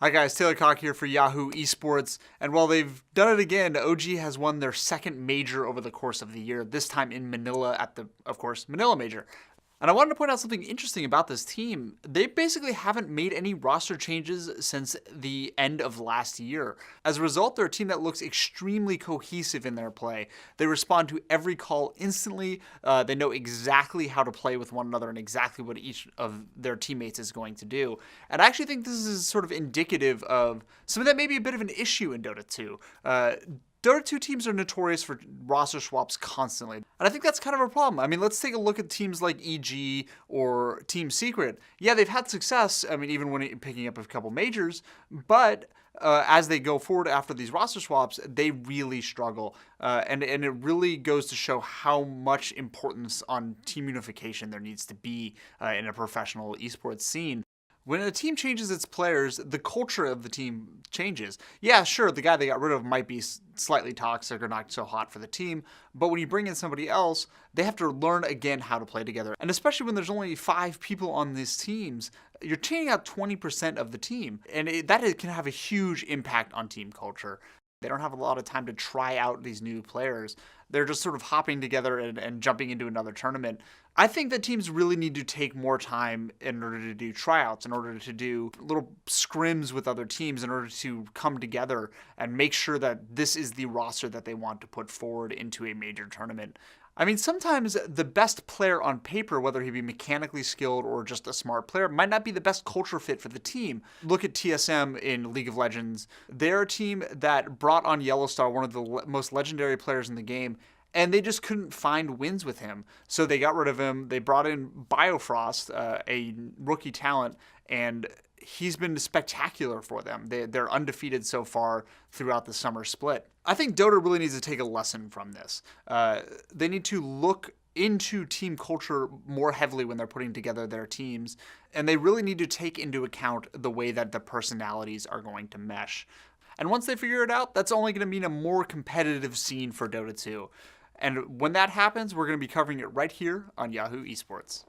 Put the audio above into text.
Hi guys, Taylor Cocke here for Yahoo Esports, and while they've done it again, OG has won their second major over the course of the year, this time in Manila at the, of course, Manila Major. And I wanted to point out something interesting about this team. They basically haven't made any roster changes since the end of last year. As a result, they're a team that looks extremely cohesive in their play. They respond to every call instantly. They know exactly how to play with one another and exactly what each of their teammates is going to do. And I actually think this is sort of indicative of something that may be a bit of an issue in Dota 2. Dota 2 teams are notorious for roster swaps constantly. And I think that's kind of a problem. I mean, let's take a look at teams like EG or Team Secret. Yeah, they've had success, I mean, even when picking up a couple majors, but as they go forward after these roster swaps, they really struggle. And it really goes to show how much importance on team unification there needs to be in a professional esports scene. When a team changes its players, the culture of the team changes. Yeah, sure, the guy they got rid of might be slightly toxic or not so hot for the team, but when you bring in somebody else, they have to learn again how to play together. And especially when there's only 5 people on these teams, you're chaining out 20% of the team, and that can have a huge impact on team culture. They don't have a lot of time to try out these new players. They're just sort of hopping together and jumping into another tournament. I think that teams really need to take more time in order to do tryouts, in order to do little scrims with other teams, in order to come together and make sure that this is the roster that they want to put forward into a major tournament. I mean, sometimes the best player on paper, whether he be mechanically skilled or just a smart player, might not be the best culture fit for the team. Look at TSM in League of Legends. They're a team that brought on Yellowstar, one of the most legendary players in the game, and they just couldn't find wins with him. So they got rid of him. They brought in Biofrost, a rookie talent, and he's been spectacular for them. They're undefeated so far throughout the summer split. I think Dota really needs to take a lesson from this. They need to look into team culture more heavily when they're putting together their teams, and they really need to take into account the way that the personalities are going to mesh. And once they figure it out, that's only going to mean a more competitive scene for Dota 2. And when that happens, we're going to be covering it right here on Yahoo Esports.